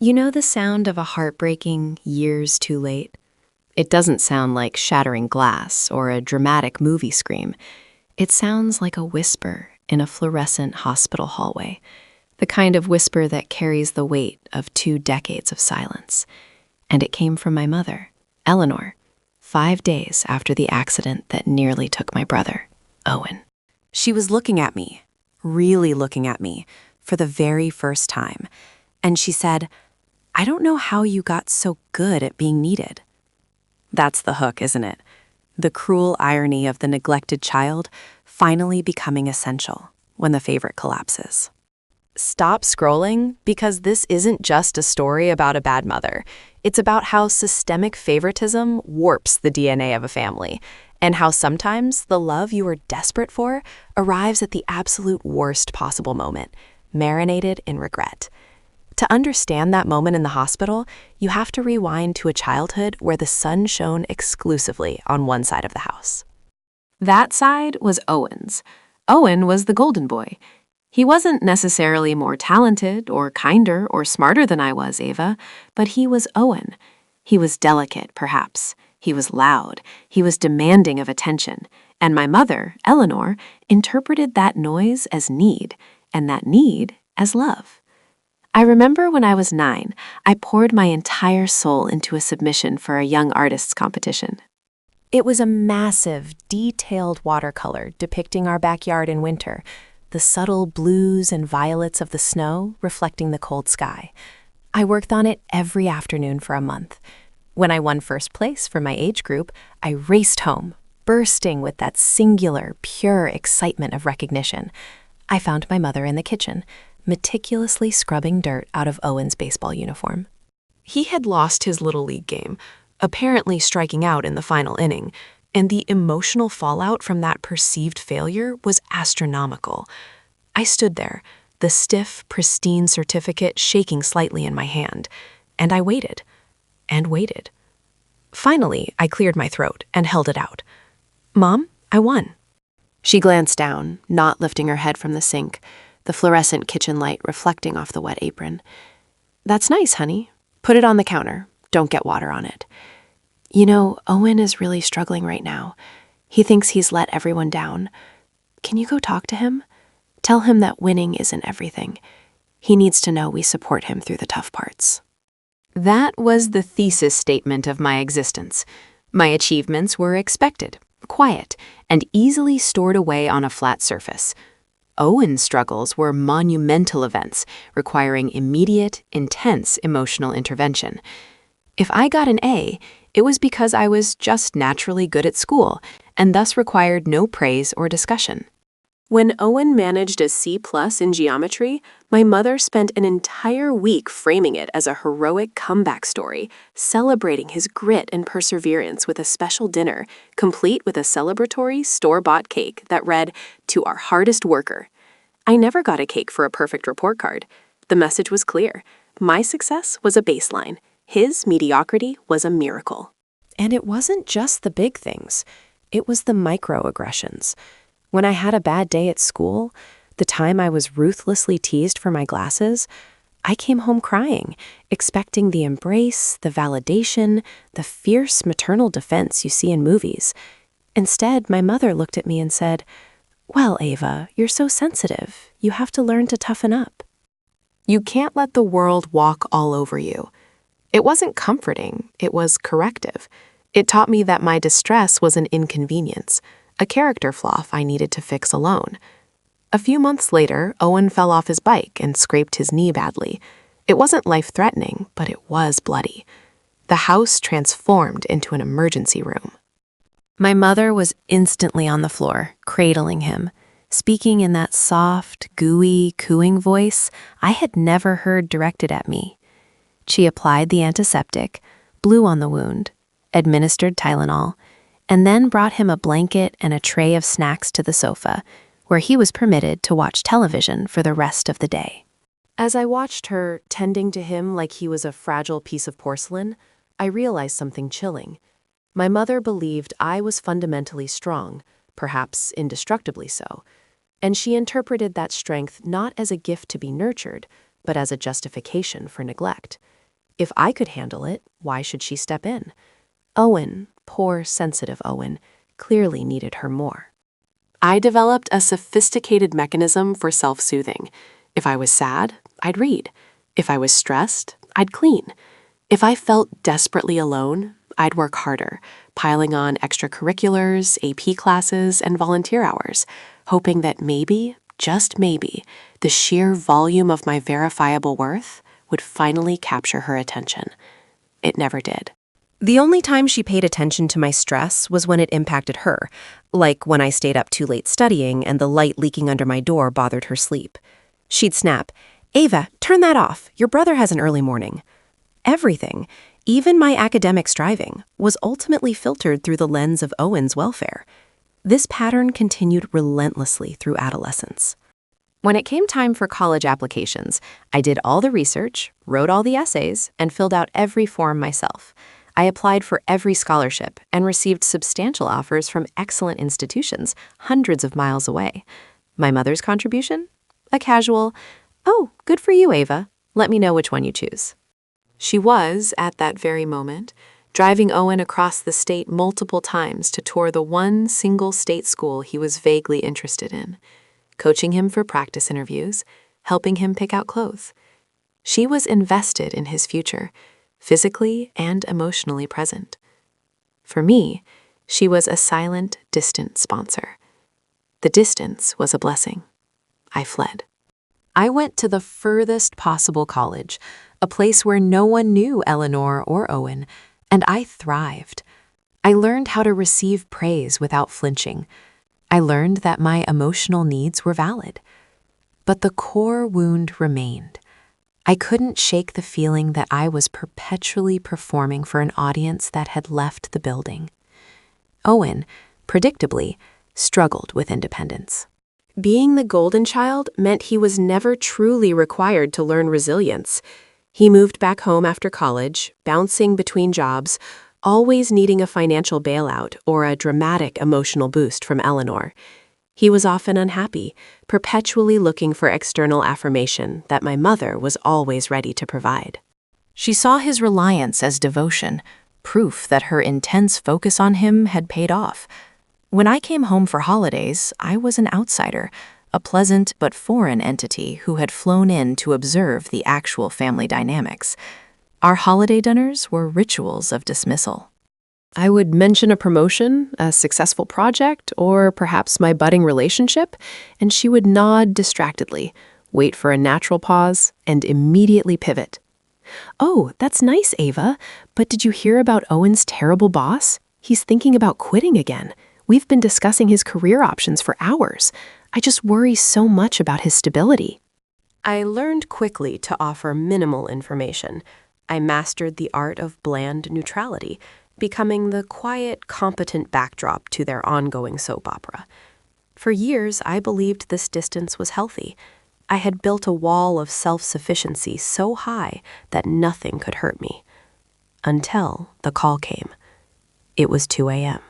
You know the sound of a heart breaking years too late? It doesn't sound like shattering glass or a dramatic movie scream. It sounds like a whisper in a fluorescent hospital hallway, the kind of whisper that carries the weight of 2 decades of silence. And it came from my mother, Eleanor, 5 days after the accident that nearly took my brother, Owen. She was looking at me, really looking at me, for the very first time. And she said, "I don't know how you got so good at being needed." That's the hook, isn't it? The cruel irony of the neglected child finally becoming essential when the favorite collapses. Stop scrolling, because this isn't just a story about a bad mother. It's about how systemic favoritism warps the DNA of a family, and how sometimes the love you were desperate for arrives at the absolute worst possible moment, marinated in regret. To understand that moment in the hospital, you have to rewind to a childhood where the sun shone exclusively on one side of the house. That side was Owen's. Owen was the golden boy. He wasn't necessarily more talented or kinder or smarter than I was, Ava, but he was Owen. He was delicate, perhaps. He was loud. He was demanding of attention. And my mother, Eleanor, interpreted that noise as need, and that need as love. I remember when I was 9, I poured my entire soul into a submission for a young artists competition. It was a massive, detailed watercolor depicting our backyard in winter, the subtle blues and violets of the snow reflecting the cold sky. I worked on it every afternoon for a month. When I won first place for my age group, I raced home, bursting with that singular, pure excitement of recognition. I found my mother in the kitchen, meticulously scrubbing dirt out of Owen's baseball uniform. He had lost his Little League game, apparently striking out in the final inning, and the emotional fallout from that perceived failure was astronomical. I stood there, the stiff, pristine certificate shaking slightly in my hand, and I waited, and waited. Finally, I cleared my throat and held it out. "Mom, I won." She glanced down, not lifting her head from the sink, the fluorescent kitchen light reflecting off the wet apron. "That's nice, honey. Put it on the counter. Don't get water on it. You know, Owen is really struggling right now. He thinks he's let everyone down. Can you go talk to him? Tell him that winning isn't everything. He needs to know we support him through the tough parts." That was the thesis statement of my existence. My achievements were expected, quiet, and easily stored away on a flat surface. Owen's struggles were monumental events requiring immediate, intense emotional intervention. If I got an A, it was because I was just naturally good at school and thus required no praise or discussion. When Owen managed a C+ in geometry, my mother spent an entire week framing it as a heroic comeback story, celebrating his grit and perseverance with a special dinner, complete with a celebratory store-bought cake that read, "To our hardest worker." I never got a cake for a perfect report card. The message was clear. My success was a baseline. His mediocrity was a miracle. And it wasn't just the big things. It was the microaggressions. When I had a bad day at school, the time I was ruthlessly teased for my glasses, I came home crying, expecting the embrace, the validation, the fierce maternal defense you see in movies. Instead, my mother looked at me and said, "Well, Ava, you're so sensitive. You have to learn to toughen up." You can't let the world walk all over you. It wasn't comforting, it was corrective. It taught me that my distress was an inconvenience, a character flaw I needed to fix alone. A few months later, Owen fell off his bike and scraped his knee badly. It wasn't life-threatening, but it was bloody. The house transformed into an emergency room. My mother was instantly on the floor, cradling him, speaking in that soft, gooey, cooing voice I had never heard directed at me. She applied the antiseptic, blew on the wound, administered Tylenol, and then brought him a blanket and a tray of snacks to the sofa, where he was permitted to watch television for the rest of the day. As I watched her tending to him like he was a fragile piece of porcelain, I realized something chilling. My mother believed I was fundamentally strong, perhaps indestructibly so, and she interpreted that strength not as a gift to be nurtured, but as a justification for neglect. If I could handle it, why should she step in? Owen, poor sensitive Owen, clearly needed her more. I developed a sophisticated mechanism for self-soothing. If I was sad, I'd read. If I was stressed, I'd clean. If I felt desperately alone, I'd work harder, piling on extracurriculars, AP classes, and volunteer hours, hoping that maybe, just maybe, the sheer volume of my verifiable worth would finally capture her attention. It never did. The only time she paid attention to my stress was when it impacted her, like when I stayed up too late studying and the light leaking under my door bothered her sleep. She'd snap, "Ava, turn that off. Your brother has an early morning." Everything, even my academic striving, was ultimately filtered through the lens of Owen's welfare. This pattern continued relentlessly through adolescence. When it came time for college applications, I did all the research, wrote all the essays, and filled out every form myself. I applied for every scholarship and received substantial offers from excellent institutions hundreds of miles away. My mother's contribution? A casual, "Oh, good for you, Ava. Let me know which one you choose." She was, at that very moment, driving Owen across the state multiple times to tour the one single state school he was vaguely interested in, coaching him for practice interviews, helping him pick out clothes. She was invested in his future, physically and emotionally present. For me, she was a silent, distant sponsor. The distance was a blessing. I fled. I went to the furthest possible college, a place where no one knew Eleanor or Owen, and I thrived. I learned how to receive praise without flinching. I learned that my emotional needs were valid. But the core wound remained. I couldn't shake the feeling that I was perpetually performing for an audience that had left the building. Owen, predictably, struggled with independence. Being the golden child meant he was never truly required to learn resilience. He moved back home after college, bouncing between jobs, always needing a financial bailout or a dramatic emotional boost from Eleanor. He was often unhappy, perpetually looking for external affirmation that my mother was always ready to provide. She saw his reliance as devotion, proof that her intense focus on him had paid off. When I came home for holidays, I was an outsider, a pleasant but foreign entity who had flown in to observe the actual family dynamics. Our holiday dinners were rituals of dismissal. I would mention a promotion, a successful project, or perhaps my budding relationship, and she would nod distractedly, wait for a natural pause, and immediately pivot. "Oh, that's nice, Ava, but did you hear about Owen's terrible boss? He's thinking about quitting again. We've been discussing his career options for hours. I just worry so much about his stability." I learned quickly to offer minimal information. I mastered the art of bland neutrality, becoming the quiet, competent backdrop to their ongoing soap opera. For years, I believed this distance was healthy. I had built a wall of self-sufficiency so high that nothing could hurt me. Until the call came. It was 2 a.m.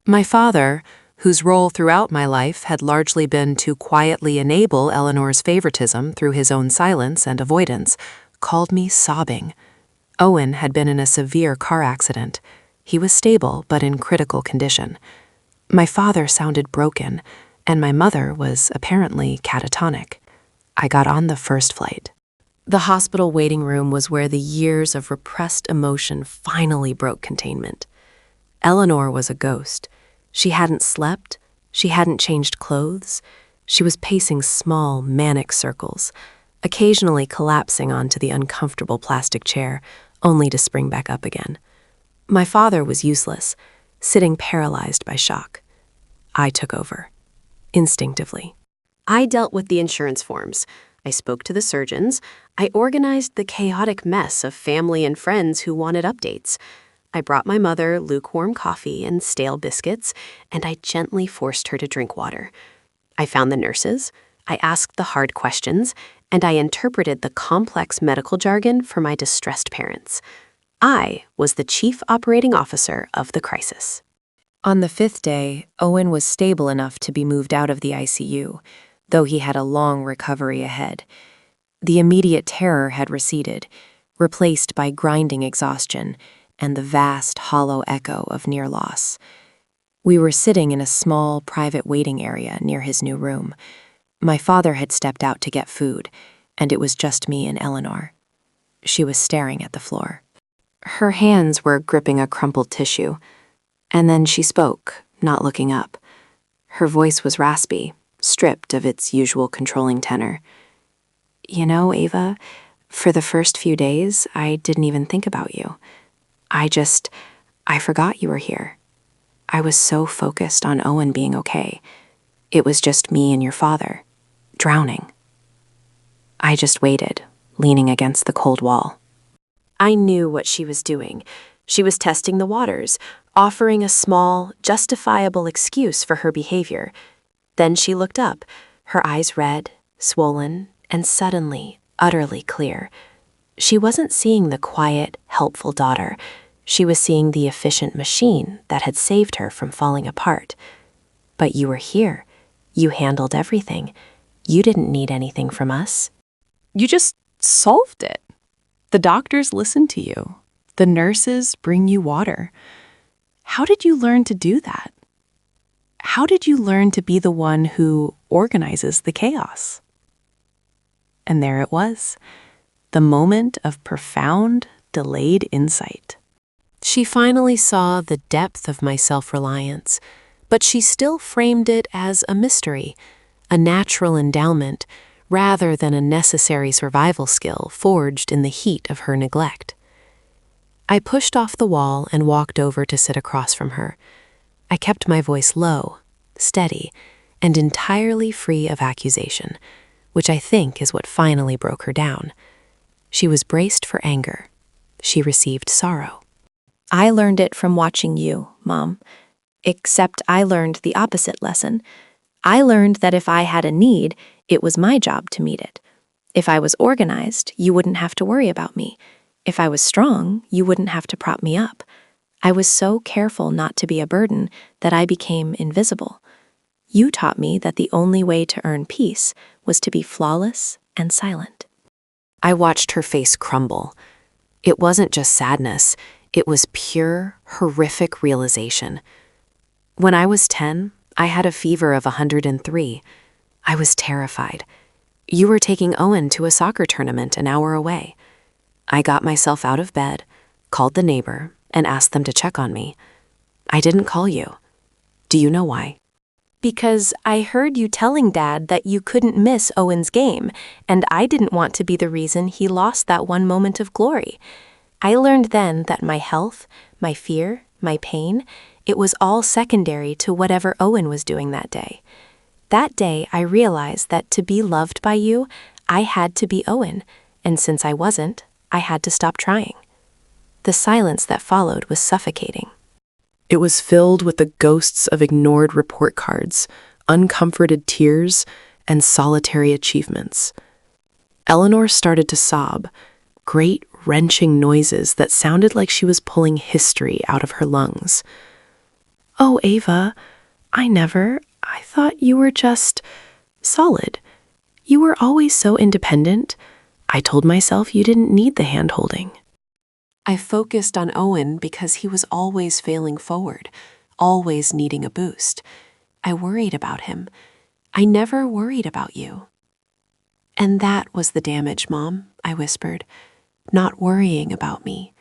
My father, whose role throughout my life had largely been to quietly enable Eleanor's favoritism through his own silence and avoidance, called me sobbing. Owen had been in a severe car accident. He was stable, but in critical condition. My father sounded broken, and my mother was apparently catatonic. I got on the first flight. The hospital waiting room was where the years of repressed emotion finally broke containment. Eleanor was a ghost. She hadn't slept. She hadn't changed clothes. She was pacing small, manic circles, occasionally collapsing onto the uncomfortable plastic chair, only to spring back up again. My father was useless, sitting paralyzed by shock. I took over, instinctively. I dealt with the insurance forms. I spoke to the surgeons. I organized the chaotic mess of family and friends who wanted updates. I brought my mother lukewarm coffee and stale biscuits, and I gently forced her to drink water. I found the nurses. I asked the hard questions, and I interpreted the complex medical jargon for my distressed parents. I was the chief operating officer of the crisis. On the 5th day, Owen was stable enough to be moved out of the ICU, though he had a long recovery ahead. The immediate terror had receded, replaced by grinding exhaustion and the vast, hollow echo of near loss. We were sitting in a small, private waiting area near his new room. My father had stepped out to get food, and it was just me and Eleanor. She was staring at the floor. Her hands were gripping a crumpled tissue, and then she spoke, not looking up. Her voice was raspy, stripped of its usual controlling tenor. "You know, Ava, for the first few days, I didn't even think about you. I forgot you were here. I was so focused on Owen being okay. It was just me and your father, drowning." I just waited, leaning against the cold wall. I knew what she was doing. She was testing the waters, offering a small, justifiable excuse for her behavior. Then she looked up, her eyes red, swollen, and suddenly, utterly clear. She wasn't seeing the quiet, helpful daughter. She was seeing the efficient machine that had saved her from falling apart. "But you were here. You handled everything. You didn't need anything from us." You just solved it. The doctors listen to you. The nurses bring you water. How did you learn to do that? How did you learn to be the one who organizes the chaos? And there it was, the moment of profound, delayed insight. She finally saw the depth of my self-reliance, but she still framed it as a mystery, a natural endowment, rather than a necessary survival skill forged in the heat of her neglect. I pushed off the wall and walked over to sit across from her. I kept my voice low, steady, and entirely free of accusation, which I think is what finally broke her down. She was braced for anger. She received sorrow. "I learned it from watching you, Mom. Except I learned the opposite lesson. I learned that if I had a need, it was my job to meet it. If I was organized, you wouldn't have to worry about me. If I was strong, you wouldn't have to prop me up. I was so careful not to be a burden that I became invisible. You taught me that the only way to earn peace was to be flawless and silent." I watched her face crumble. It wasn't just sadness. It was pure, horrific realization. When I was 10, I had a fever of 103. I was terrified. You were taking Owen to a soccer tournament an hour away. I got myself out of bed, called the neighbor, and asked them to check on me. I didn't call you. Do you know why? "Because I heard you telling Dad that you couldn't miss Owen's game, and I didn't want to be the reason he lost that one moment of glory. I learned then that my health, my fear, my pain, it was all secondary to whatever Owen was doing that day. That day, I realized that to be loved by you, I had to be Owen, and since I wasn't, I had to stop trying." The silence that followed was suffocating. It was filled with the ghosts of ignored report cards, uncomforted tears, and solitary achievements. Eleanor started to sob, great wrenching noises that sounded like she was pulling history out of her lungs. "Oh, Ava, I thought you were just solid. You were always so independent. I told myself you didn't need the hand-holding." I focused on Owen because he was always failing forward, always needing a boost. I worried about him. I never worried about you. "And that was the damage, Mom," I whispered. "Not worrying about me.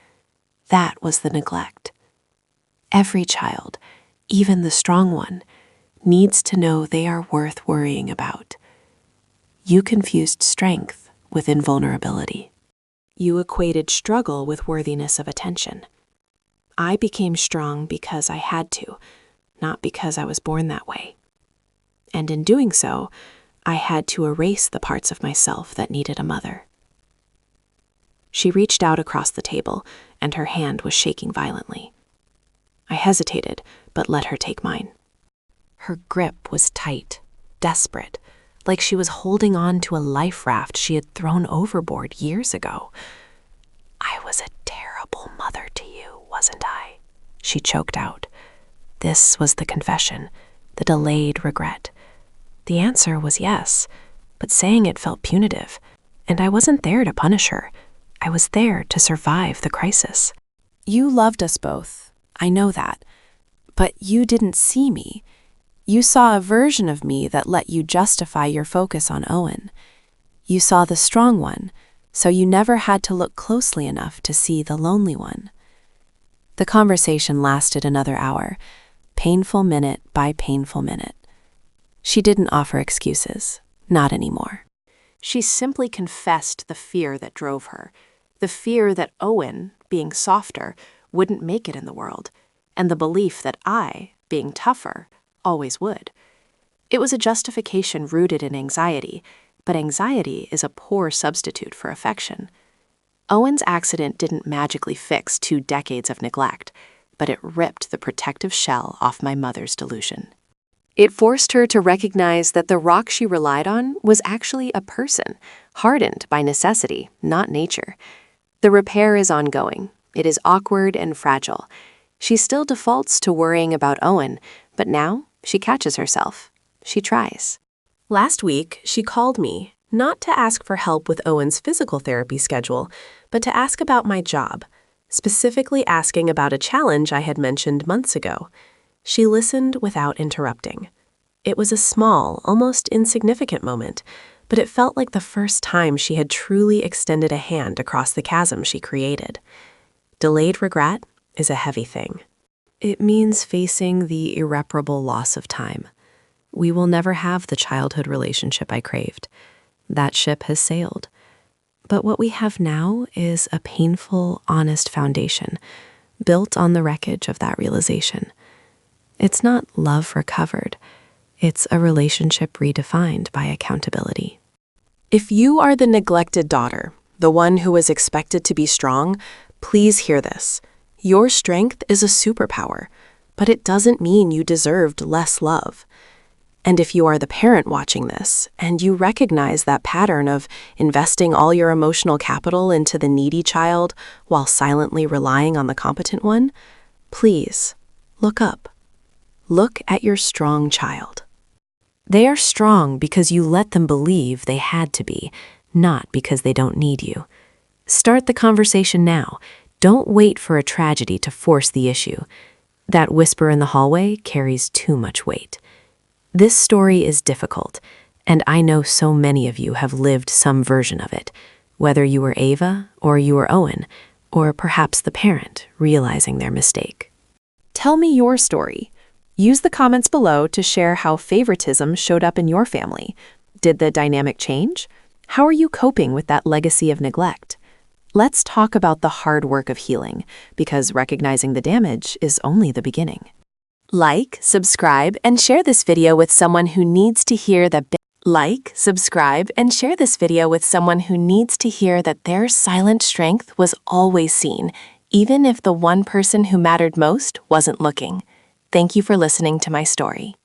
That was the neglect. Every child, even the strong one, needs to know they are worth worrying about. You confused strength with invulnerability. You equated struggle with worthiness of attention. I became strong because I had to, not because I was born that way. And in doing so, I had to erase the parts of myself that needed a mother." She reached out across the table, and her hand was shaking violently. I hesitated, but let her take mine. Her grip was tight, desperate, like she was holding on to a life raft she had thrown overboard years ago. "I was a terrible mother to you, wasn't I?" she choked out. This was the confession, the delayed regret. The answer was yes, but saying it felt punitive, and I wasn't there to punish her. I was there to survive the crisis. You loved us both, I know that, but you didn't see me. You saw a version of me that let you justify your focus on Owen. You saw the strong one, so you never had to look closely enough to see the lonely one. The conversation lasted another hour, painful minute by painful minute. She didn't offer excuses, not anymore. She simply confessed the fear that drove her, the fear that Owen, being softer, wouldn't make it in the world, and the belief that I, being tougher, always would. It was a justification rooted in anxiety, but anxiety is a poor substitute for affection. Owen's accident didn't magically fix 2 decades of neglect, but it ripped the protective shell off my mother's delusion. It forced her to recognize that the rock she relied on was actually a person, hardened by necessity, not nature. The repair is ongoing. It is awkward and fragile. She still defaults to worrying about Owen, but now she catches herself. She tries. Last week, she called me, not to ask for help with Owen's physical therapy schedule, but to ask about my job, specifically asking about a challenge I had mentioned months ago. She listened without interrupting. It was a small, almost insignificant moment, but it felt like the first time she had truly extended a hand across the chasm she created. Delayed regret is a heavy thing. It means facing the irreparable loss of time. We will never have the childhood relationship I craved. That ship has sailed. But what we have now is a painful, honest foundation, built on the wreckage of that realization. It's not love recovered. It's a relationship redefined by accountability. If you are the neglected daughter, the one who was expected to be strong, please hear this. Your strength is a superpower, but it doesn't mean you deserved less love. And if you are the parent watching this, and you recognize that pattern of investing all your emotional capital into the needy child while silently relying on the competent one, please look up. Look at your strong child. They are strong because you let them believe they had to be, not because they don't need you. Start the conversation now. Don't wait for a tragedy to force the issue. That whisper in the hallway carries too much weight. This story is difficult, and I know so many of you have lived some version of it, whether you were Ava or you were Owen, or perhaps the parent realizing their mistake. Tell me your story. Use the comments below to share how favoritism showed up in your family. Did the dynamic change? How are you coping with that legacy of neglect? Let's talk about the hard work of healing, because recognizing the damage is only the beginning. Like, subscribe, and share this video with someone who needs to hear that their silent strength was always seen, even if the one person who mattered most wasn't looking. Thank you for listening to my story.